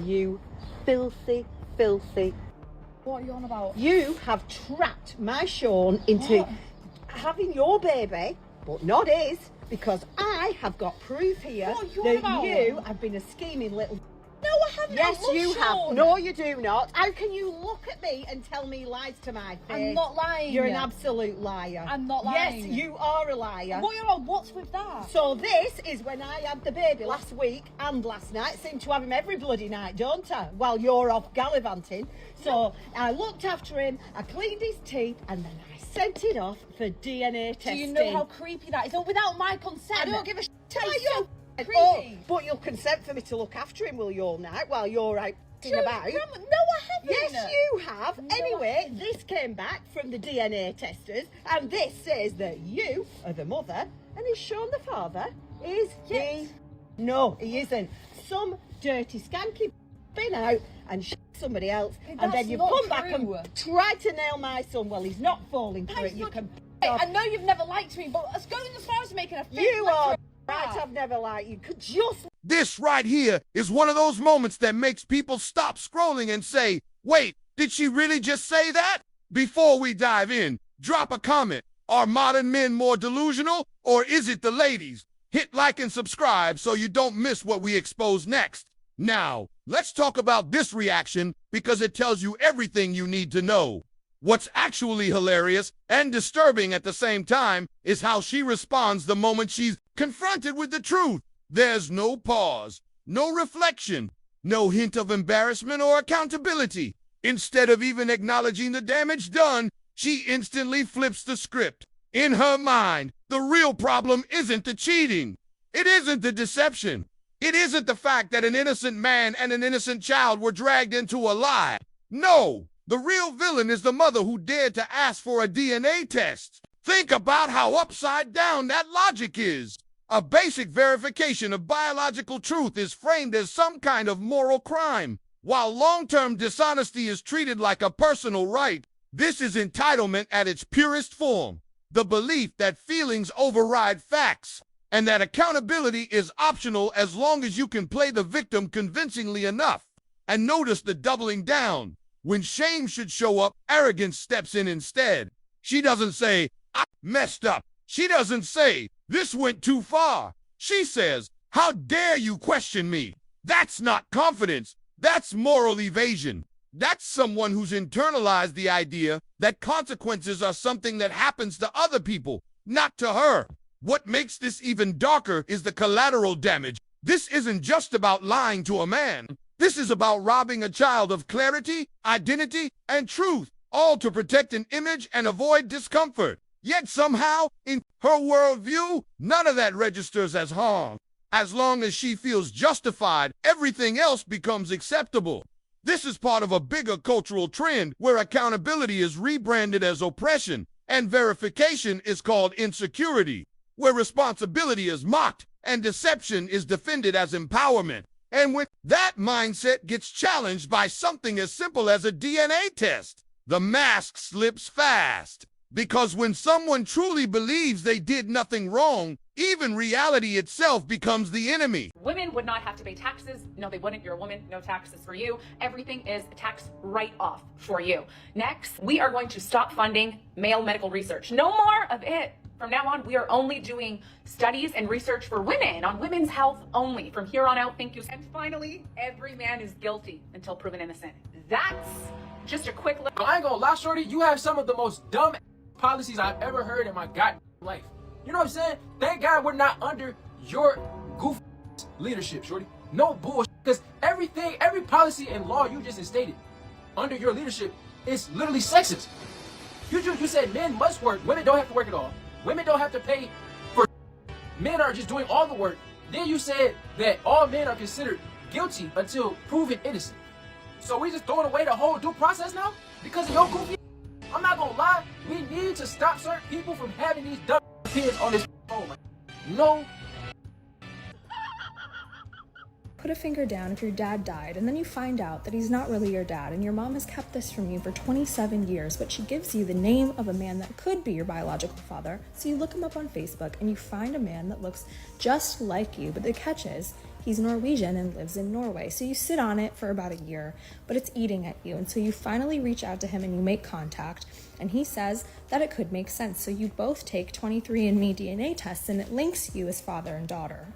You filthy, filthy. What are you on about? You have trapped my Sean into having your baby, but not his, because I have got proof here that you have been a scheming little... No, I haven't. Yes, you have. No, you do not. How can you look at me and tell me lies to my face? I'm not lying. You're an absolute liar. I'm not lying. Yes, you are a liar. What are you on? What's with that? So this is when I had the baby last week and last night. Seem to have him every bloody night, don't I? While you're off gallivanting. So I looked after him, I cleaned his teeth, and then I sent it off for DNA testing. Do you know how creepy that is? So without my consent. I don't give a shit. So creepy. Oh, but you'll consent for me to look after him, will you, all night while you're out about? No, I haven't. Yes, you have. No, anyway, this came back from the DNA testers, and this says that you are the mother, and is Sean the father? Is he? No, he isn't. Some dirty skanky been out and somebody else, and then you come back and try to nail my son. Well, he's not falling for it. You can. I know you've never liked me, but it's going as far as making a face. You are right. I've never liked you. Could just. This right here is one of those moments that makes people stop scrolling and say, wait, did she really just say that? Before we dive in, drop a comment. Are modern men more delusional, or is it the ladies? Hit like and subscribe so you don't miss what we expose next. Now, let's talk about this reaction because it tells you everything you need to know. What's actually hilarious and disturbing at the same time is how she responds the moment she's confronted with the truth. There's no pause, no reflection, no hint of embarrassment or accountability. Instead of even acknowledging the damage done, she instantly flips the script. In her mind, the real problem isn't the cheating. It isn't the deception. It isn't the fact that an innocent man and an innocent child were dragged into a lie. No, the real villain is the mother who dared to ask for a DNA test. Think about how upside down that logic is. A basic verification of biological truth is framed as some kind of moral crime, while long-term dishonesty is treated like a personal right. This is entitlement at its purest form, the belief that feelings override facts, and that accountability is optional as long as you can play the victim convincingly enough. And notice the doubling down. When shame should show up, arrogance steps in instead. She doesn't say, I messed up. She doesn't say, this went too far. She says, how dare you question me? That's not confidence. That's moral evasion. That's someone who's internalized the idea that consequences are something that happens to other people, not to her. What makes this even darker is the collateral damage. This isn't just about lying to a man. This is about robbing a child of clarity, identity, and truth, all to protect an image and avoid discomfort. Yet somehow, in her worldview, none of that registers as harm. As long as she feels justified, everything else becomes acceptable. This is part of a bigger cultural trend where accountability is rebranded as oppression and verification is called insecurity, where responsibility is mocked and deception is defended as empowerment. And when that mindset gets challenged by something as simple as a DNA test, the mask slips fast. Because when someone truly believes they did nothing wrong, even reality itself becomes the enemy. Women would not have to pay taxes. No, they wouldn't. You're a woman. No taxes for you. Everything is a tax write-off for you. Next, we are going to stop funding male medical research. No more of it. From now on, we are only doing studies and research for women, on women's health only. From here on out, thank you. And finally, every man is guilty until proven innocent. That's just a quick look. I ain't gonna lie, shorty, you have some of the most dumb policies I've ever heard in my goddamn life. You know what I'm saying? Thank God we're not under your goofy leadership, shorty. No bullshit. Because every policy and law you just instated under your leadership is literally sexist. You said men must work. Women don't have to work at all. Women don't have to pay for. Men are just doing all the work. Then you said that all men are considered guilty until proven innocent. So we just throwing away the whole due process now? Because of your goofy. I'm not gonna lie, we need to stop certain people from having these dumb opinions on this phone. No. Put a finger down if your dad died and then you find out that he's not really your dad and your mom has kept this from you for 27 years, but she gives you the name of a man that could be your biological father. So you look him up on Facebook and you find a man that looks just like you, but the catch is He's Norwegian and lives in Norway. So you sit on it for about a year, but it's eating at you. And so you finally reach out to him and you make contact. And he says that it could make sense. So you both take 23andMe DNA tests and it links you as father and daughter.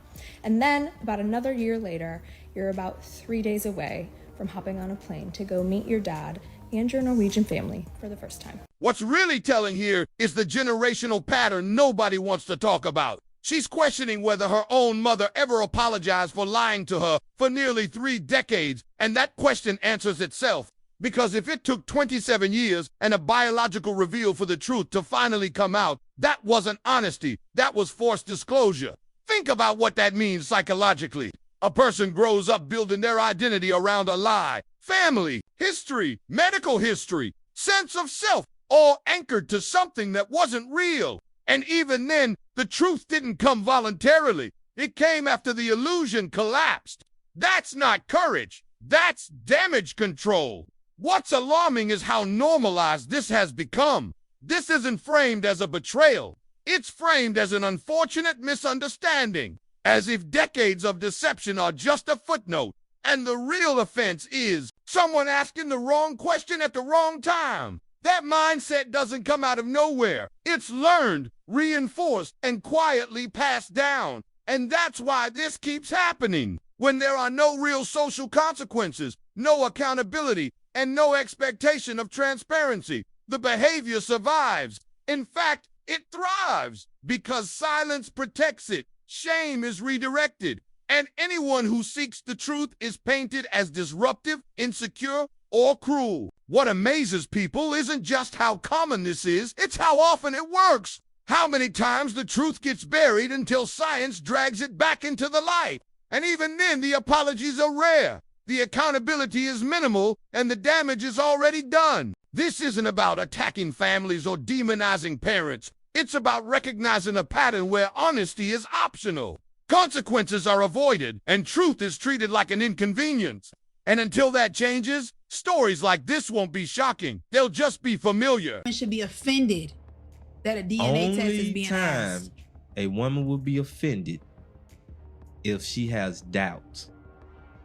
And then about another year later, you're about 3 days away from hopping on a plane to go meet your dad and your Norwegian family for the first time. What's really telling here is the generational pattern nobody wants to talk about. She's questioning whether her own mother ever apologized for lying to her for nearly 3 decades, and that question answers itself. Because if it took 27 years and a biological reveal for the truth to finally come out, that wasn't honesty, that was forced disclosure. Think about what that means psychologically. A person grows up building their identity around a lie. Family, history, medical history, sense of self, all anchored to something that wasn't real. And even then, the truth didn't come voluntarily. It came after the illusion collapsed. That's not courage. That's damage control. What's alarming is how normalized this has become. This isn't framed as a betrayal. It's framed as an unfortunate misunderstanding, as if decades of deception are just a footnote. And the real offense is someone asking the wrong question at the wrong time. That mindset doesn't come out of nowhere. It's learned, reinforced, and quietly passed down. And that's why this keeps happening. When there are no real social consequences, no accountability, and no expectation of transparency, the behavior survives. In fact, it thrives because silence protects it. Shame is redirected. And anyone who seeks the truth is painted as disruptive, insecure, or cruel. What amazes people isn't just how common this is, it's how often it works. How many times the truth gets buried until science drags it back into the light. And even then, the apologies are rare. The accountability is minimal, and the damage is already done. This isn't about attacking families or demonizing parents. It's about recognizing a pattern where honesty is optional. Consequences are avoided, and truth is treated like an inconvenience. And until that changes, stories like this won't be shocking. They'll just be familiar. Women should be offended that a DNA test is being asked. A woman will be offended if she has doubts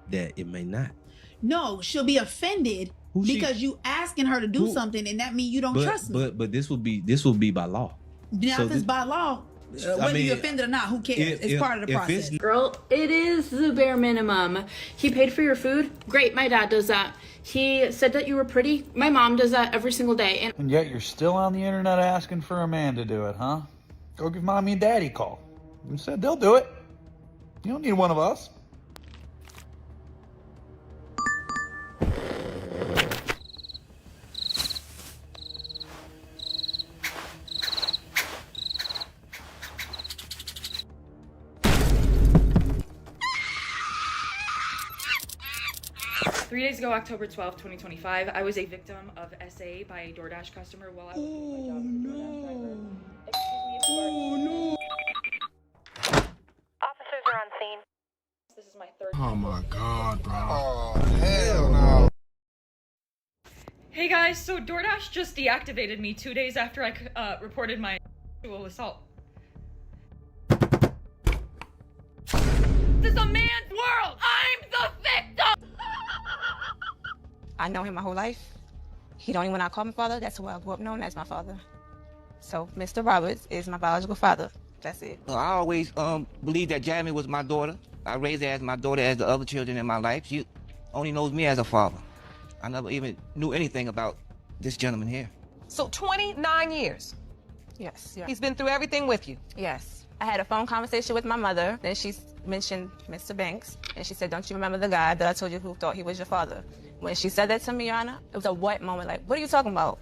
that it may not. No, she'll be offended because you asking her to do something, and that means you don't trust me. But this will be by law. Now, if it's by law, whether you're offended or not, who cares? It's part of the process. Girl, it is the bare minimum. He paid for your food? Great, my dad does that. He said that you were pretty? My mom does that every single day. And yet you're still on the internet asking for a man to do it, huh? Go give mommy and daddy a call. You said they'll do it. You don't need one of us. Three days ago, October 12th, 2025, I was a victim of SA by a DoorDash customer while I was doing my job as a DoorDash driver. Oh, no. Officers are on scene. This is my third. Oh, my God, bro. Oh, hell no. Hey guys, so DoorDash just deactivated me 2 days after I reported my sexual assault. This is a man's world! I'm the victim! I know him my whole life. He don't even when I call him father, that's who I grew up knowing as my father. So Mr. Roberts is my biological father. That's it. Well, I always believed that Jasmine was my daughter. I raised her as my daughter as the other children in my life. She only knows me as a father. I never even knew anything about this gentleman here. So 29 years? Yes. He's been through everything with you? Yes. I had a phone conversation with my mother. Then she mentioned Mr. Banks. And she said, don't you remember the guy that I told you who thought he was your father? When she said that to me, Your Honor, it was a what moment, like, what are you talking about?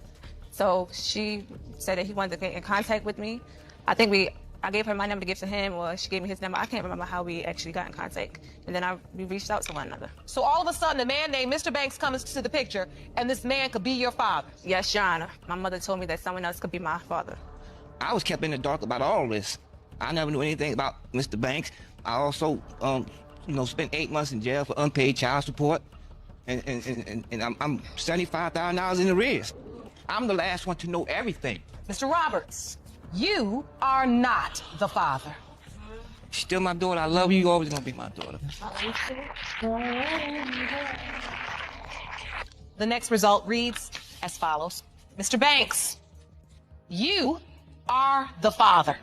So she said that he wanted to get in contact with me. I gave her my number to give to him, or she gave me his number. I can't remember how we actually got in contact. And then we reached out to one another. So all of a sudden, a man named Mr. Banks comes to the picture, and this man could be your father? Yes, Your Honor. My mother told me that someone else could be my father. I was kept in the dark about all this. I never knew anything about Mr. Banks. I also, spent 8 months in jail for unpaid child support. And I'm $75,000 in arrears. I'm the last one to know everything. Mr. Roberts, you are not the father. She's still my daughter. I love you. You're always gonna be my daughter. The next result reads as follows. Mr. Banks, you are the father.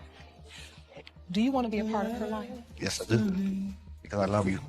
Do you want to be a part of her life? Yes, I do. Because I love you.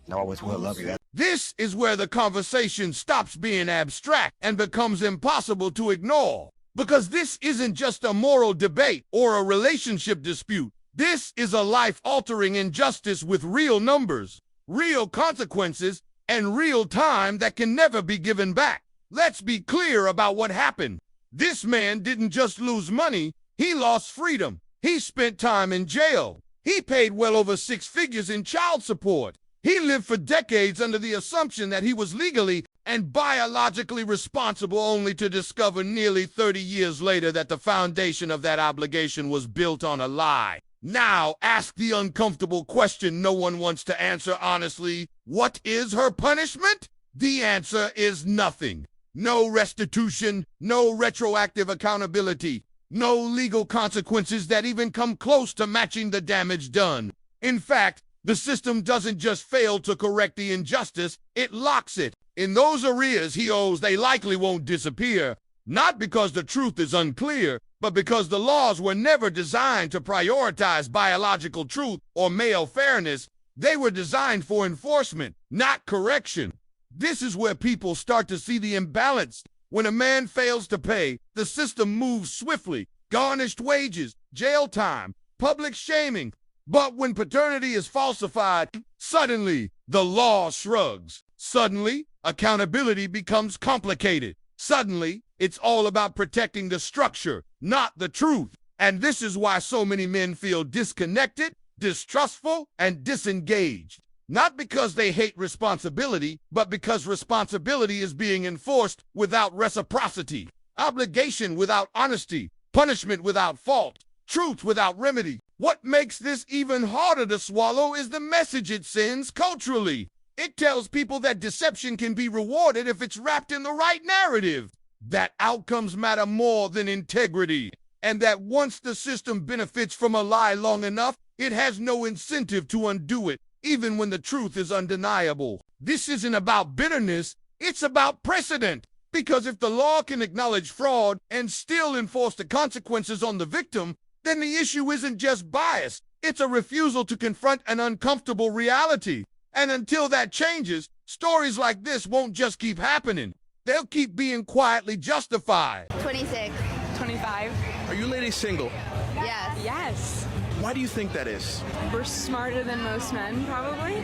And I always will love you. This is where the conversation stops being abstract and becomes impossible to ignore. Because this isn't just a moral debate or a relationship dispute. This is a life-altering injustice with real numbers, real consequences, and real time that can never be given back. Let's be clear about what happened. This man didn't just lose money, he lost freedom. He spent time in jail. He paid well over 6 figures in child support. He lived for decades under the assumption that he was legally and biologically responsible, only to discover nearly 30 years later that the foundation of that obligation was built on a lie. Now, ask the uncomfortable question no one wants to answer honestly. What is her punishment? The answer is nothing. No restitution, no retroactive accountability, no legal consequences that even come close to matching the damage done. In fact, the system doesn't just fail to correct the injustice, it locks it. In those arrears he owes, they likely won't disappear, not because the truth is unclear, but because the laws were never designed to prioritize biological truth or male fairness. They were designed for enforcement, not correction. This is where people start to see the imbalance. When a man fails to pay, the system moves swiftly. Garnished wages, jail time, public shaming. But when paternity is falsified, suddenly the law shrugs. Suddenly, accountability becomes complicated. Suddenly, it's all about protecting the structure, not the truth. And this is why so many men feel disconnected, distrustful, and disengaged. Not because they hate responsibility, but because responsibility is being enforced without reciprocity, obligation without honesty, punishment without fault, truth without remedy. What makes this even harder to swallow is the message it sends culturally. It tells people that deception can be rewarded if it's wrapped in the right narrative, that outcomes matter more than integrity, and that once the system benefits from a lie long enough, it has no incentive to undo it, even when the truth is undeniable. This isn't about bitterness, it's about precedent. Because if the law can acknowledge fraud and still enforce the consequences on the victim, then the issue isn't just bias, it's a refusal to confront an uncomfortable reality. And until that changes, stories like this won't just keep happening. They'll keep being quietly justified. 26. 25. Are you ladies single? Yes. Yes. Why do you think that is? We're smarter than most men, probably.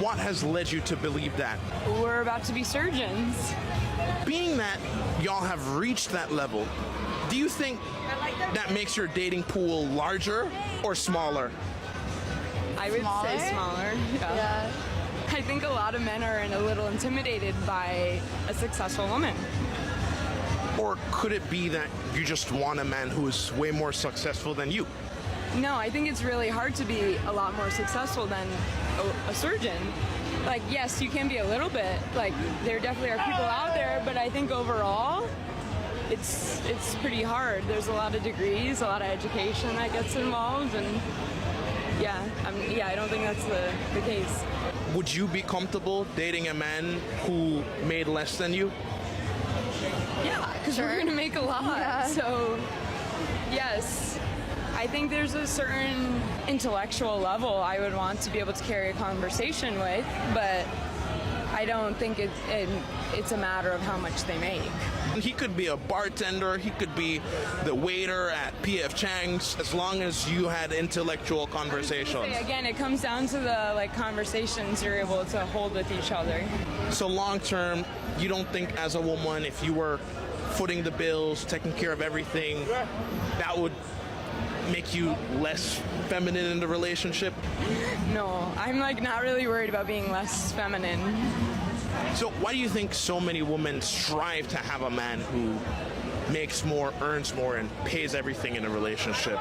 What has led you to believe that? We're about to be surgeons. Being that y'all have reached that level, do you think that makes your dating pool larger or smaller? I would say smaller. Yeah. I think a lot of men are a little intimidated by a successful woman. Or could it be that you just want a man who is way more successful than you? No, I think it's really hard to be a lot more successful than a surgeon. Like, yes, you can be a little bit. Like, there definitely are people out there, but I think overall, it's pretty hard. There's a lot of degrees, a lot of education that gets involved, and I don't think that's the case. Would you be comfortable dating a man who made less than you? Yeah, because we're going to make a lot. Yeah. So, yes. I think there's a certain intellectual level I would want to be able to carry a conversation with, but I don't think it's a matter of how much they make. He could be a bartender, he could be the waiter at P.F. Chang's, as long as you had intellectual conversations. Again, it comes down to the conversations you're able to hold with each other. So long term, you don't think as a woman, if you were footing the bills, taking care of everything, that would make you less feminine in the relationship? No, I'm not really worried about being less feminine. So why do you think so many women strive to have a man who makes more, earns more, and pays everything in a relationship?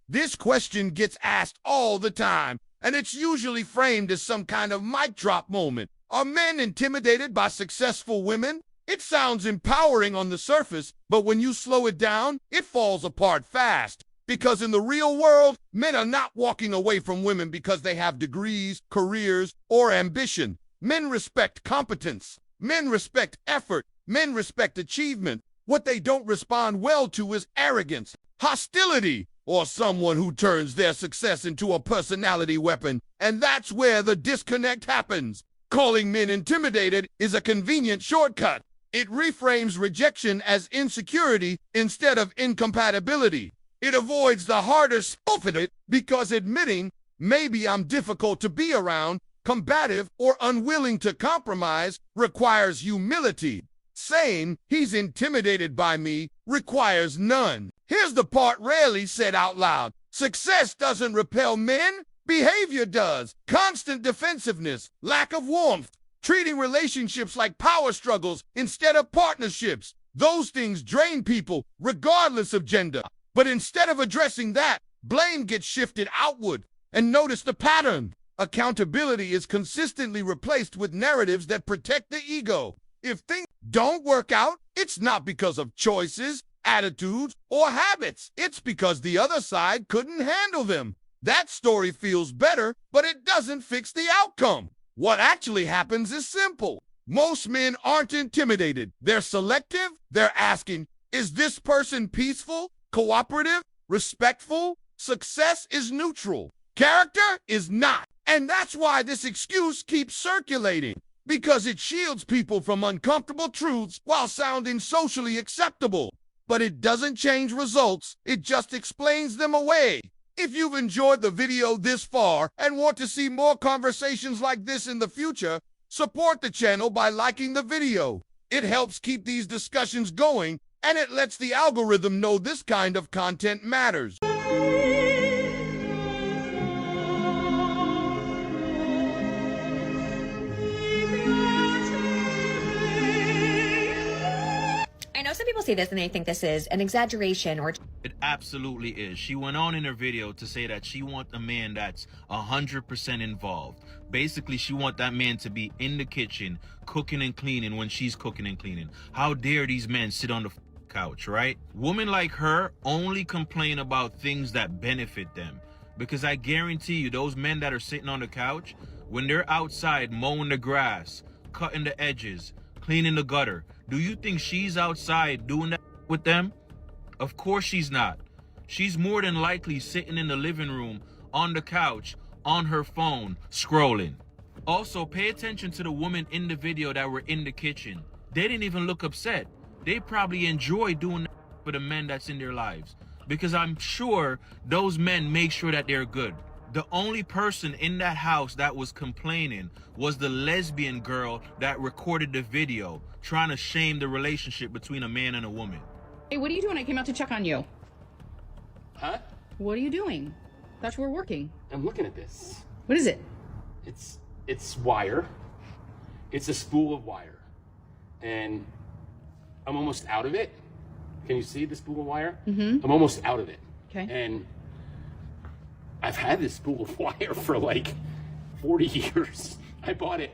This question gets asked all the time, and it's usually framed as some kind of mic drop moment. Are men intimidated by successful women? It sounds empowering on the surface, but when you slow it down, it falls apart fast. Because in the real world, men are not walking away from women because they have degrees, careers, or ambition. Men respect competence. Men respect effort. Men respect achievement. What they don't respond well to is arrogance, hostility, or someone who turns their success into a personality weapon. And that's where the disconnect happens. Calling men intimidated is a convenient shortcut. It reframes rejection as insecurity instead of incompatibility. It avoids the harder stuff of it because admitting, maybe I'm difficult to be around, combative, or unwilling to compromise requires humility. Saying he's intimidated by me requires none. Here's the part rarely said out loud. Success doesn't repel men. Behavior does. Constant defensiveness, lack of warmth, treating relationships like power struggles instead of partnerships. Those things drain people regardless of gender. But instead of addressing that, blame gets shifted outward. And notice the pattern. Accountability is consistently replaced with narratives that protect the ego. If things don't work out, it's not because of choices, attitudes, or habits. It's because the other side couldn't handle them. That story feels better, but it doesn't fix the outcome. What actually happens is simple. Most men aren't intimidated. They're selective. They're asking, is this person peaceful, cooperative, respectful? Success is neutral. Character is not. And that's why this excuse keeps circulating. Because it shields people from uncomfortable truths while sounding socially acceptable. But it doesn't change results. It just explains them away. If you've enjoyed the video this far and want to see more conversations like this in the future, support the channel by liking the video. It helps keep these discussions going, and it lets the algorithm know this kind of content matters. I know some people see this and they think this is an exaggeration or... It absolutely is. She went on in her video to say that she wants a man that's 100% involved. Basically, she wants that man to be in the kitchen, cooking and cleaning when she's cooking and cleaning. How dare these men sit on the couch, right? Women like her only complain about things that benefit them. Because I guarantee you, those men that are sitting on the couch, when they're outside mowing the grass, cutting the edges, cleaning the gutter, do you think she's outside doing that with them? Of course she's not. She's more than likely sitting in the living room, on the couch, on her phone, scrolling. Also, pay attention to the women in the video that were in the kitchen. They didn't even look upset. They probably enjoy doing that for the men that's in their lives. Because I'm sure those men make sure that they're good. The only person in that house that was complaining was the lesbian girl that recorded the video, trying to shame the relationship between a man and a woman. Hey, what are you doing? I came out to check on you. Huh? What are you doing? Thought you were working. I'm looking at this. What is it? It's wire. It's a spool of wire. And I'm almost out of it. Can you see the spool of wire? Mm-hmm. I'm almost out of it. Okay. And I've had this spool of wire for like 40 years. I bought it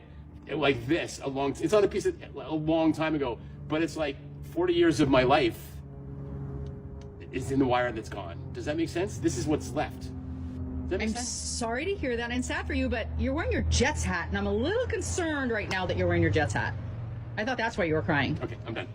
like this it's not a piece of a long time ago, but it's like 40 years of my life is in the wire that's gone. Does that make sense? This is what's left. Does that make I'm sense? sorry to hear that and sad for you, but you're wearing your Jets hat, and I'm a little concerned right now that you're wearing your Jets hat. I thought that's why you were crying. Okay, I'm done.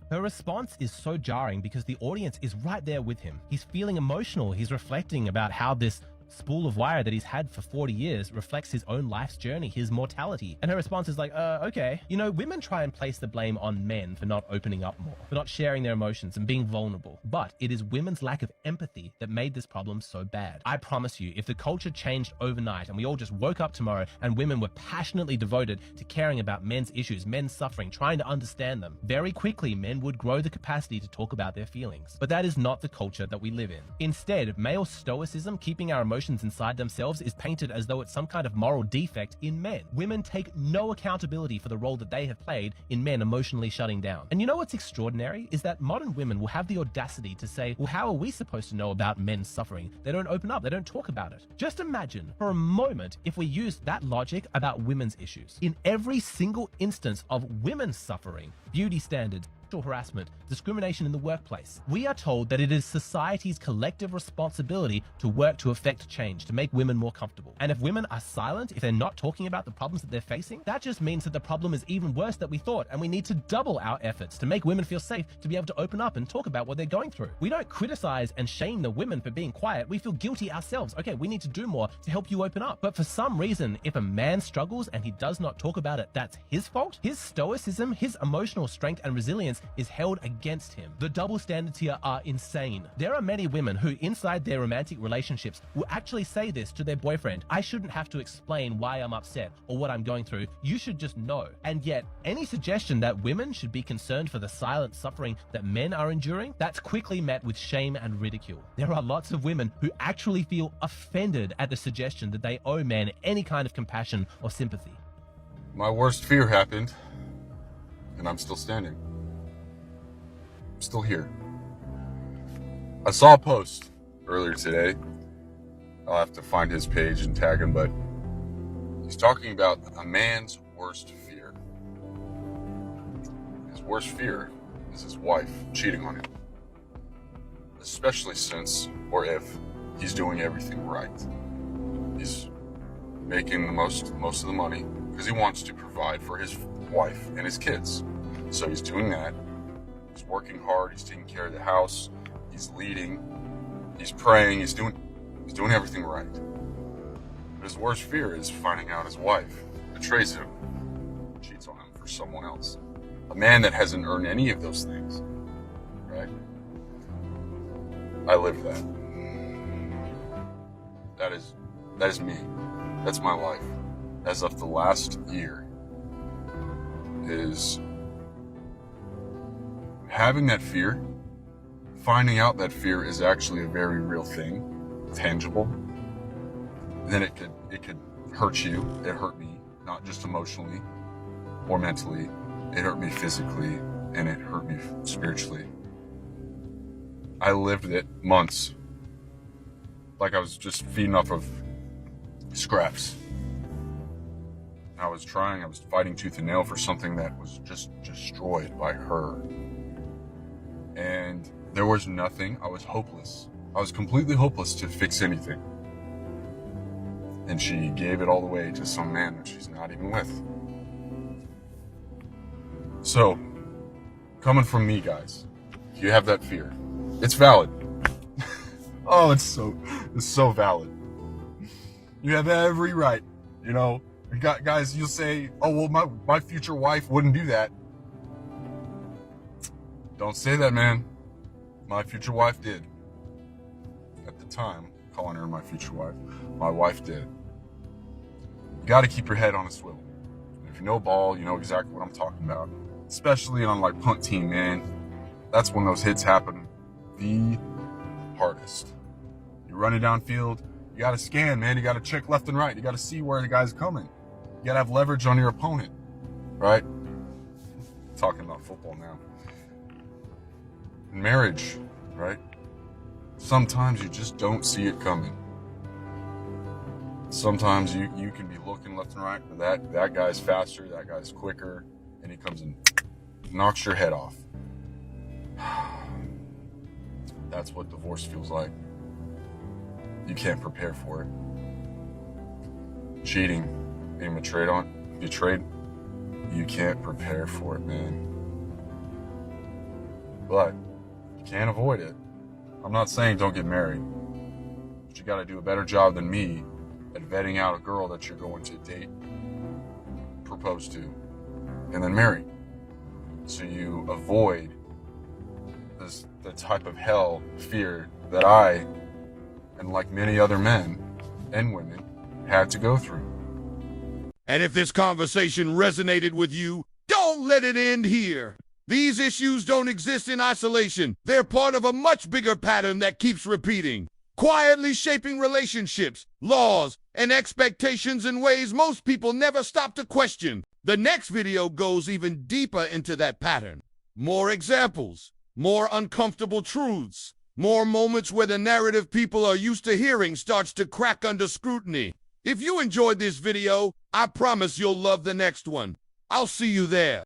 Her response is so jarring because the audience is right there with him. He's feeling emotional. He's reflecting about how this spool of wire that he's had for 40 years reflects his own life's journey, his mortality. And her response is like, okay. You know, women try and place the blame on men for not opening up more, for not sharing their emotions and being vulnerable. But it is women's lack of empathy that made this problem so bad. I promise you, if the culture changed overnight and we all just woke up tomorrow and women were passionately devoted to caring about men's issues, men's suffering, trying to understand them, very quickly men would grow the capacity to talk about their feelings. But that is not the culture that we live in. Instead, male stoicism, keeping our emotions inside themselves, is painted as though it's some kind of moral defect in men. Women take no accountability for the role that they have played in men emotionally shutting down. And you know what's extraordinary is that modern women will have the audacity to say, well, how are we supposed to know about men's suffering? They don't open up, they don't talk about it. Just imagine for a moment if we used that logic about women's issues. In every single instance of women's suffering, beauty standards, sexual harassment, discrimination in the workplace. We are told that it is society's collective responsibility to work to affect change, to make women more comfortable. And if women are silent, if they're not talking about the problems that they're facing, that just means that the problem is even worse than we thought, and we need to double our efforts to make women feel safe to be able to open up and talk about what they're going through. We don't criticize and shame the women for being quiet. We feel guilty ourselves. Okay, we need to do more to help you open up. But for some reason, if a man struggles and he does not talk about it, that's his fault. His stoicism, his emotional strength and resilience is held against him. The double standards here are insane. There are many women who, inside their romantic relationships, will actually say this to their boyfriend: I shouldn't have to explain why I'm upset or what I'm going through. You should just know. And yet, any suggestion that women should be concerned for the silent suffering that men are enduring, that's quickly met with shame and ridicule. There are lots of women who actually feel offended at the suggestion that they owe men any kind of compassion or sympathy. My worst fear happened, and I'm still standing. I'm still here. I saw a post earlier today. I'll have to find his page and tag him, but he's talking about a man's worst fear. His worst fear is his wife cheating on him. Especially since, or if, he's doing everything right. He's making the most of the money because he wants to provide for his wife and his kids. So he's doing that. He's working hard. He's taking care of the house. He's leading. He's praying. He's doing everything right. But his worst fear is finding out his wife betrays him, cheats on him for someone else. A man that hasn't earned any of those things, right? I live that. That is me. That's my life. As of the last year, is having that fear, finding out that fear is actually a very real thing, tangible. Then it could hurt you. It hurt me, not just emotionally or mentally. It hurt me physically, and it hurt me spiritually. I lived it months, like I was just feeding off of scraps. I was fighting tooth and nail for something that was just destroyed by her. And there was nothing. I was hopeless. I was completely hopeless to fix anything. And she gave it all away to some man that she's not even with. So, coming from me, guys, if you have that fear, it's valid. Oh, it's so valid. You have every right, you know. Guys, you'll say, oh, well, my future wife wouldn't do that. Don't say that, man. My future wife did. At the time, calling her my future wife, my wife did. You gotta keep your head on a swivel. If you know ball, you know exactly what I'm talking about. Especially on like punt team, man. That's when those hits happen the hardest. You're running downfield, you gotta scan, man. You gotta check left and right. You gotta see where the guy's coming. You gotta have leverage on your opponent, right? Talking about football now. In marriage, right? Sometimes you just don't see it coming. Sometimes you can be looking left and right, but that guy's faster, that guy's quicker, and he comes and knocks your head off. That's what divorce feels like. You can't prepare for it. Cheating, being betrayed, you can't prepare for it, man. But you can't avoid it. I'm not saying don't get married, but you gotta do a better job than me at vetting out a girl that you're going to date, propose to, and then marry. So you avoid the type of hell, fear that I, and like many other men and women, had to go through. And if this conversation resonated with you, don't let it end here. These issues don't exist in isolation. They're part of a much bigger pattern that keeps repeating, quietly shaping relationships, laws, and expectations in ways most people never stop to question. The next video goes even deeper into that pattern. More examples, more uncomfortable truths, more moments where the narrative people are used to hearing starts to crack under scrutiny. If you enjoyed this video, I promise you'll love the next one. I'll see you there.